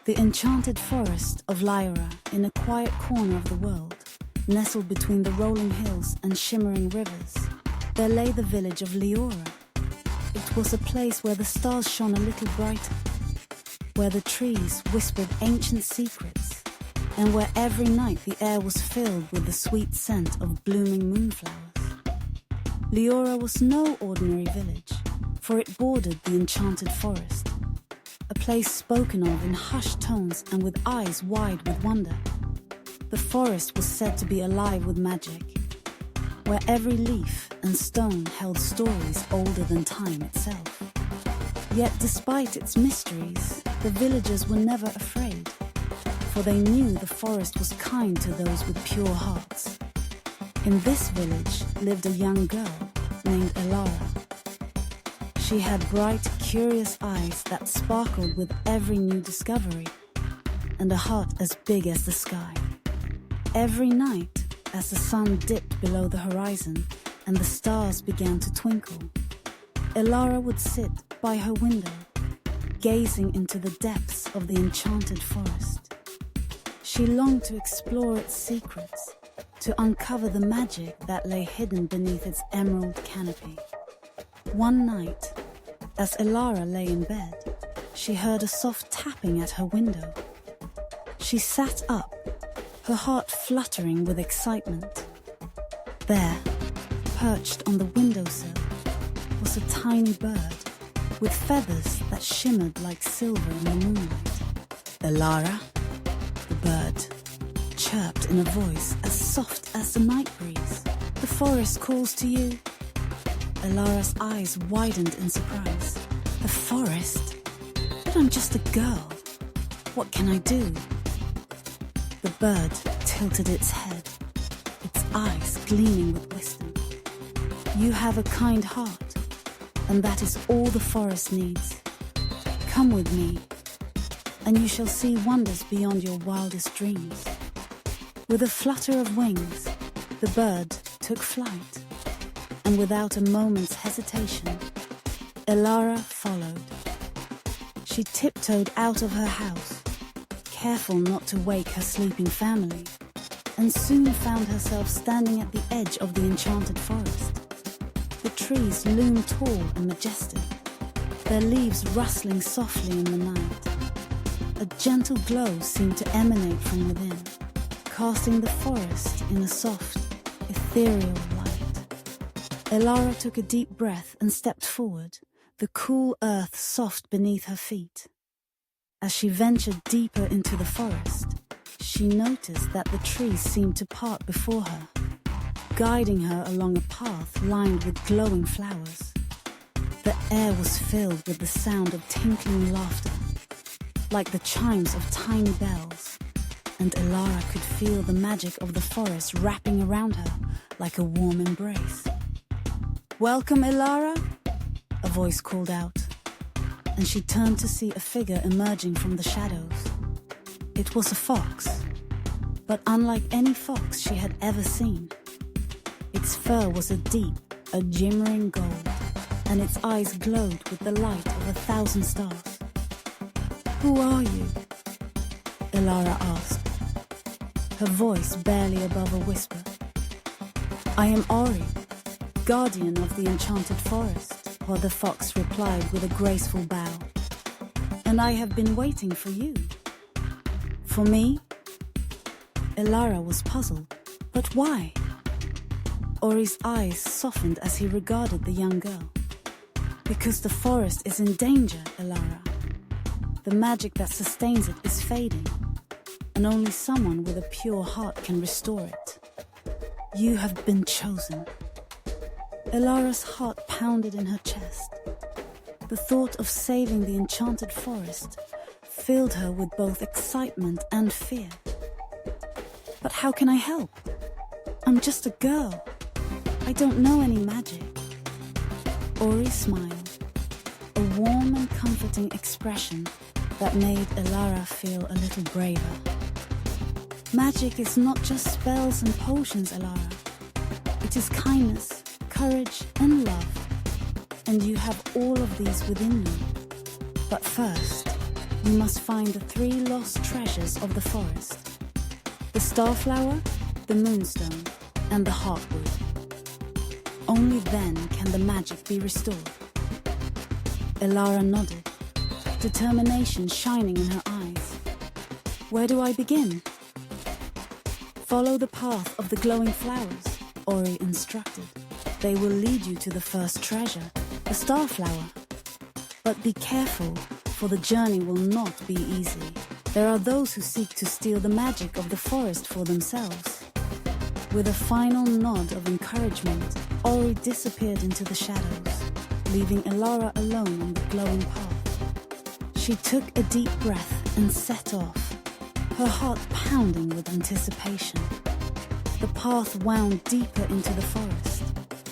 The enchanted forest of Liora, in a quiet corner of the world, nestled between the rolling hills and shimmering rivers, there lay the village of Liora. It was a place where the stars shone a little brighter, where the trees whispered ancient secrets, and where every night the air was filled with the sweet scent of blooming moonflowers. Liora was no ordinary village, for it bordered the enchanted forest, a place spoken of in hushed tones and with eyes wide with wonder. The forest was said to be alive with magic, where every leaf and stone held stories older than time itself. Yet despite its mysteries, the villagers were never afraid, for they knew the forest was kind to those with pure hearts. In this village lived a young girl named Liora. She had bright, curious eyes that sparkled with every new discovery, and a heart as big as the sky. Every night, as the sun dipped below the horizon and the stars began to twinkle, Liora would sit by her window, gazing into the depths of the enchanted forest. She longed to explore its secrets, to uncover the magic that lay hidden beneath its emerald canopy. One night, as Liora lay in bed, she heard a soft tapping at her window. She sat up, her heart fluttering with excitement. There, perched on the windowsill, was a tiny bird with feathers that shimmered like silver in the moonlight. "Liora," the bird chirped in a voice as soft as the night breeze. "The forest calls to you." Liora's eyes widened in surprise. "The forest? But I'm just a girl. What can I do?" The bird tilted its head, its eyes gleaming with wisdom. "You have a kind heart, and that is all the forest needs. Come with me, and you shall see wonders beyond your wildest dreams." With a flutter of wings, the bird took flight, and without a moment's hesitation, Liora followed. She tiptoed out of her house, careful not to wake her sleeping family, and soon found herself standing at the edge of the enchanted forest. The trees loomed tall and majestic, their leaves rustling softly in the night. A gentle glow seemed to emanate from within, casting the forest in a soft, ethereal light. Liora took a deep breath and stepped forward, the cool earth soft beneath her feet. As she ventured deeper into the forest, she noticed that the trees seemed to part before her, guiding her along a path lined with glowing flowers. The air was filled with the sound of tinkling laughter, like the chimes of tiny bells, and Liora could feel the magic of the forest wrapping around her like a warm embrace. "Welcome, Liora," a voice called out, and she turned to see a figure emerging from the shadows. It was a fox, but unlike any fox she had ever seen. Its fur was a shimmering gold, and its eyes glowed with the light of 1,000 stars. "Who are you?" Liora asked, her voice barely above a whisper. "I am Ori, guardian of the enchanted forest," the fox replied with a graceful bow. "And I have been waiting for you." "For me?" Liora was puzzled. "But why?" Ori's eyes softened as he regarded the young girl. "Because the forest is in danger, Liora. The magic that sustains it is fading, and only someone with a pure heart can restore it. You have been chosen." Liora's heart pounded in her chest. The thought of saving the enchanted forest filled her with both excitement and fear. "But how can I help? I'm just a girl. I don't know any magic." Ori smiled, a warm and comforting expression that made Liora feel a little braver. "Magic is not just spells and potions, Liora. It is kindness, courage and love, and you have all of these within you. But first, you must find the 3 lost treasures of the forest: the starflower, the moonstone, and the heartwood. Only then can the magic be restored. Liora nodded, determination shining in her eyes. Where do I begin? Follow the path of the glowing flowers, Ori instructed. They will lead you to the first treasure, the starflower. But be careful, for the journey will not be easy. There are those who seek to steal the magic of the forest for themselves. With a final nod of encouragement, Ori disappeared into the shadows, leaving Liora alone on the glowing path. She took a deep breath and set off, her heart pounding with anticipation. The path wound deeper into the forest,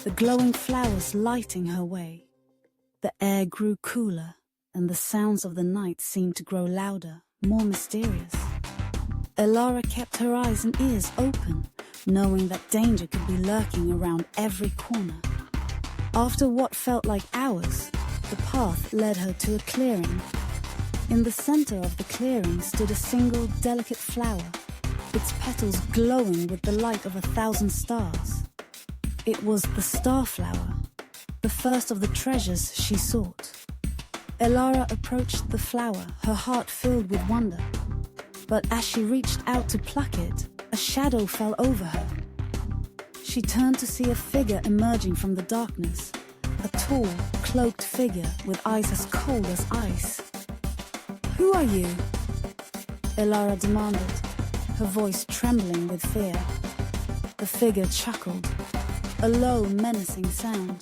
the glowing flowers lighting her way. The air grew cooler, and the sounds of the night seemed to grow louder, more mysterious. Liora kept her eyes and ears open, knowing that danger could be lurking around every corner. After what felt like hours, the path led her to a clearing. In the center of the clearing stood a single delicate flower, its petals glowing with the light of 1,000 stars. It was the starflower, the first of the treasures she sought. Liora approached the flower, her heart filled with wonder. But as she reached out to pluck it, a shadow fell over her. She turned to see a figure emerging from the darkness, a tall, cloaked figure with eyes as cold as ice. "Who are you?" Liora demanded, her voice trembling with fear. The figure chuckled, a low, menacing sound.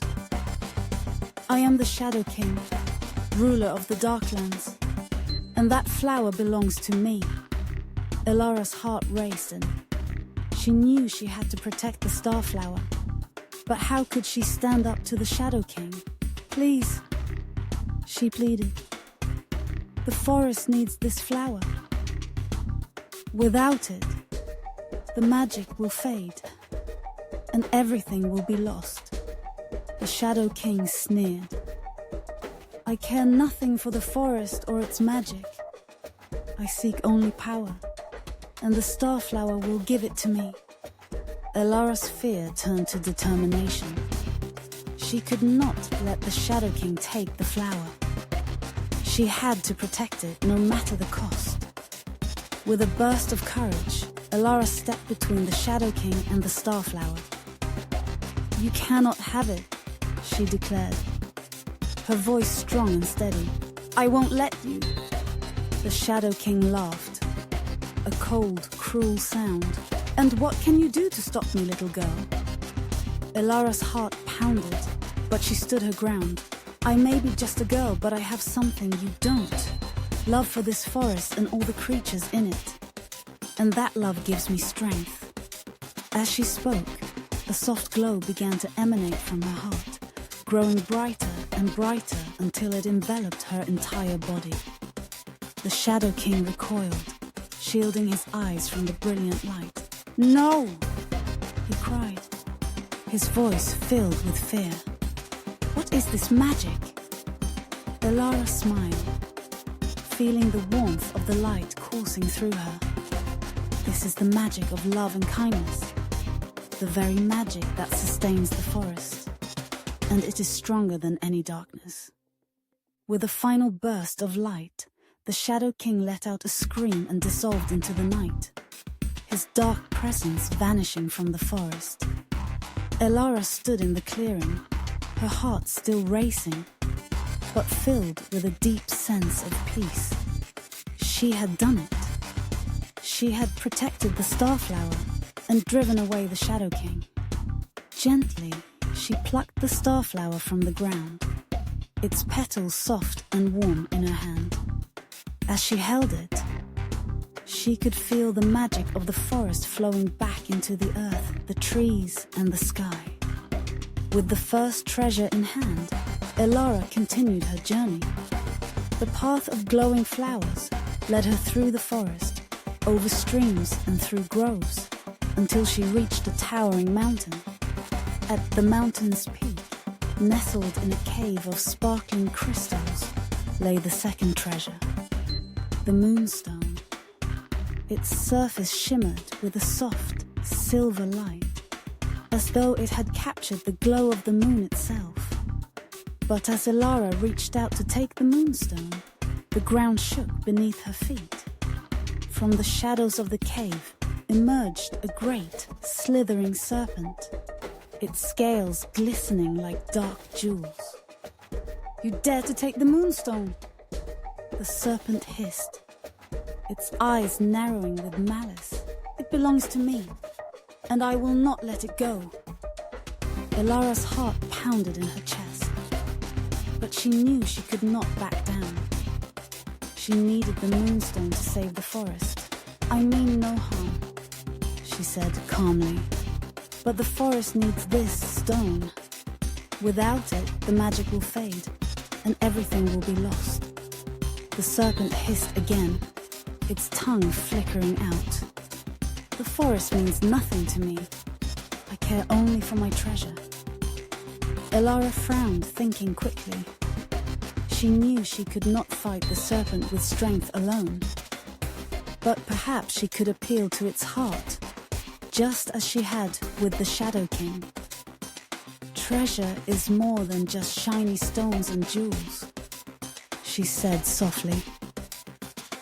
"I am the Shadow King, ruler of the Darklands, and that flower belongs to me." Liora's heart raced and she knew she had to protect the starflower. But how could she stand up to the Shadow King? "Please," she pleaded. "The forest needs this flower. Without it, the magic will fade, and everything will be lost." The Shadow King sneered. "I care nothing for the forest or its magic. I seek only power, and the starflower will give it to me." Liora's fear turned to determination. She could not let the Shadow King take the flower. She had to protect it, no matter the cost. With a burst of courage, Liora stepped between the Shadow King and the starflower. "You cannot have it," she declared, her voice strong and steady. "I won't let you." The Shadow King laughed, a cold, cruel sound. "And what can you do to stop me, little girl?" Liora's heart pounded, but she stood her ground. "I may be just a girl, but I have something you don't. Love for this forest and all the creatures in it. And that love gives me strength." As she spoke, a soft glow began to emanate from her heart, growing brighter and brighter until it enveloped her entire body. The Shadow King recoiled, shielding his eyes from the brilliant light. "No!" he cried, his voice filled with fear. "What is this magic?" Liora smiled, feeling the warmth of the light coursing through her. "This is the magic of love and kindness, the very magic that sustains the forest, and it is stronger than any darkness." With a final burst of light, the Shadow King let out a scream and dissolved into the night, his dark presence vanishing from the forest. Liora stood in the clearing, her heart still racing, but filled with a deep sense of peace. She had done it. She had protected the starflower and driven away the Shadow King. Gently, she plucked the starflower from the ground, its petals soft and warm in her hand. As she held it, she could feel the magic of the forest flowing back into the earth, the trees, and the sky. With the first treasure in hand, Liora continued her journey. The path of glowing flowers led her through the forest, over streams and through groves, until she reached a towering mountain. At the mountain's peak, nestled in a cave of sparkling crystals, lay the second treasure. the moonstone. Its surface shimmered with a soft, silver light, as though it had captured the glow of the moon itself. But as Liora reached out to take the moonstone, the ground shook beneath her feet. From the shadows of the cave emerged a great, slithering serpent, its scales glistening like dark jewels. "You dare to take the moonstone!" the serpent hissed, its eyes narrowing with malice. "It belongs to me, and I will not let it go." Liora's heart pounded in her chest, but she knew she could not back down. She needed the moonstone to save the forest. "I mean no harm," she said calmly, "but the forest needs this stone. Without it, the magic will fade, and everything will be lost." The serpent hissed again, its tongue flickering out. "The forest means nothing to me. I care only for my treasure." Liora frowned, thinking quickly. She knew she could not fight the serpent with strength alone, but perhaps she could appeal to its heart, just as she had with the Shadow King. "Treasure is more than just shiny stones and jewels," she said softly.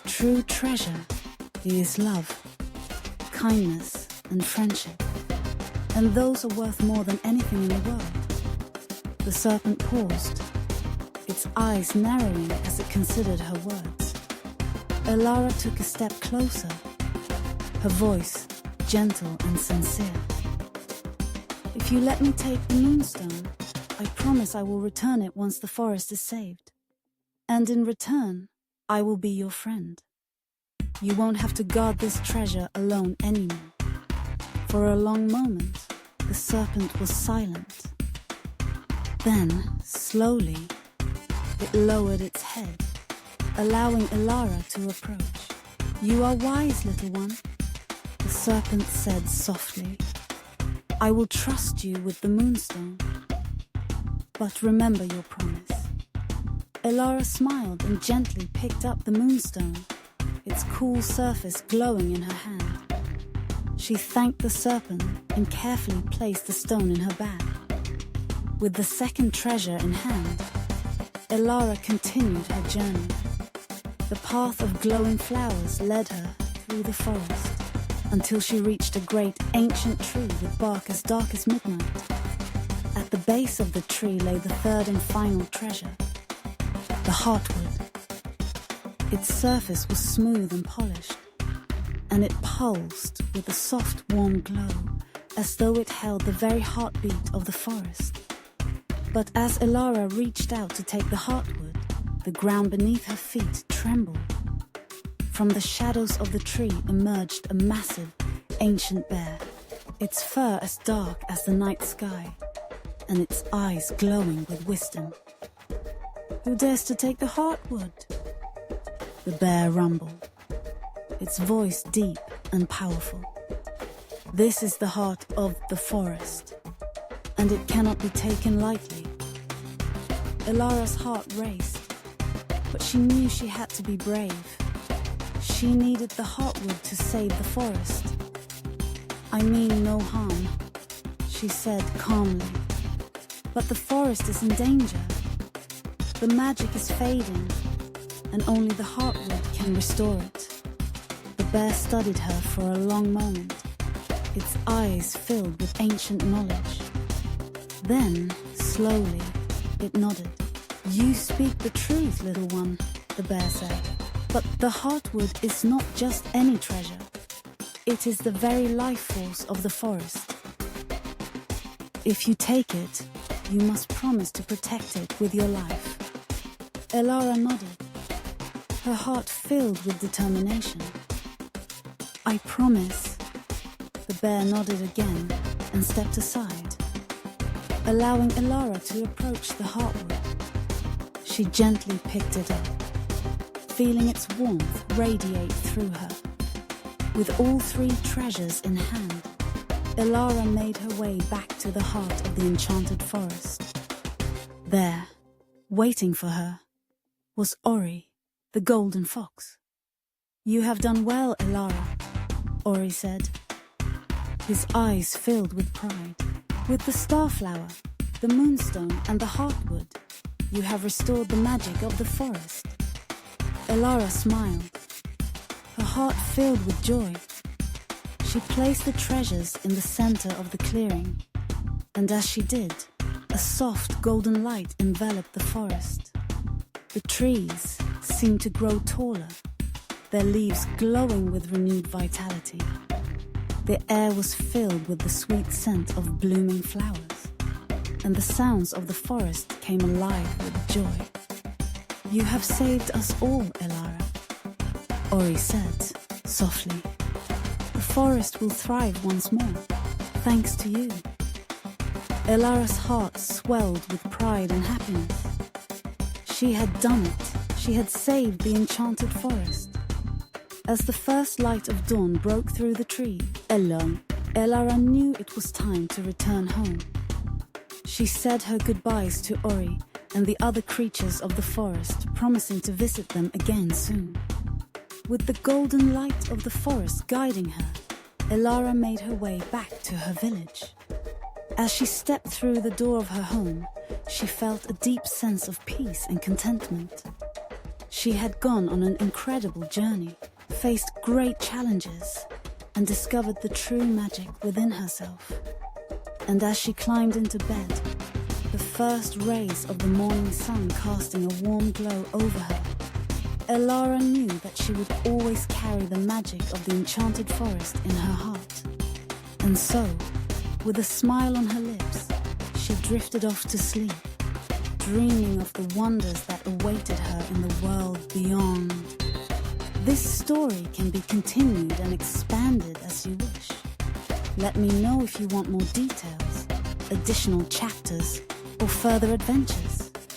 "True treasure is love, kindness, and friendship, and those are worth more than anything in the world." The serpent paused, its eyes narrowing as it considered her words. Liora took a step closer, her voice gentle and sincere. "If you let me take the moonstone, I promise I will return it once the forest is saved. And in return, I will be your friend. You won't have to guard this treasure alone anymore." For a long moment, the serpent was silent. Then, slowly, it lowered its head, allowing Liora to approach. "You are wise, little one," the serpent said softly. "I will trust you with the moonstone. But remember your promise." Liora smiled and gently picked up the moonstone, its cool surface glowing in her hand. She thanked the serpent and carefully placed the stone in her bag. With the second treasure in hand, Liora continued her journey. The path of glowing flowers led her through the forest until she reached a great ancient tree with bark as dark as midnight. At the base of the tree lay the third and final treasure, the heartwood. Its surface was smooth and polished, and it pulsed with a soft, warm glow, as though it held the very heartbeat of the forest. But as Liora reached out to take the heartwood, the ground beneath her feet trembled. From the shadows of the tree emerged a massive, ancient bear, its fur as dark as the night sky, and its eyes glowing with wisdom. "Who dares to take the heartwood?" the bear rumbled, its voice deep and powerful. "This is the heart of the forest, and it cannot be taken lightly." Liora's heart raced, but she knew she had to be brave. She needed the heartwood to save the forest. "I mean no harm," she said calmly, "but the forest is in danger. The magic is fading, and only the heartwood can restore it." The bear studied her for a long moment, its eyes filled with ancient knowledge. Then, slowly, it nodded. "You speak the truth, little one," the bear said. "But the heartwood is not just any treasure. It is the very life force of the forest. If you take it, you must promise to protect it with your life." Liora nodded, her heart filled with determination. "I promise." The bear nodded again and stepped aside, allowing Liora to approach the heartwood. She gently picked it up, feeling its warmth radiate through her. With all three treasures in hand, Liora made her way back to the heart of the enchanted forest. There, waiting for her, was Ori, the golden fox. "You have done well, Liora," Ori said, his eyes filled with pride. "With the starflower, the moonstone, and the heartwood, you have restored the magic of the forest." Liora smiled, her heart filled with joy. She placed the treasures in the center of the clearing, and as she did, a soft golden light enveloped the forest. The trees seemed to grow taller, their leaves glowing with renewed vitality. The air was filled with the sweet scent of blooming flowers, and the sounds of the forest came alive with joy. "You have saved us all, Liora," Ori said softly. "The forest will thrive once more, thanks to you." Liora's heart swelled with pride and happiness. She had done it. She had saved the enchanted forest. As the first light of dawn broke through the tree, Liora knew it was time to return home. She said her goodbyes to Ori and the other creatures of the forest, promising to visit them again soon. With the golden light of the forest guiding her, Liora made her way back to her village. As she stepped through the door of her home, she felt a deep sense of peace and contentment. She had gone on an incredible journey, faced great challenges, and discovered the true magic within herself. And as she climbed into bed, the first rays of the morning sun casting a warm glow over her, Liora knew that she would always carry the magic of the enchanted forest in her heart. And so, with a smile on her lips, she drifted off to sleep, dreaming of the wonders that awaited her in the world beyond. This story can be continued and expanded as you wish. Let me know if you want more details, additional chapters, or further adventures.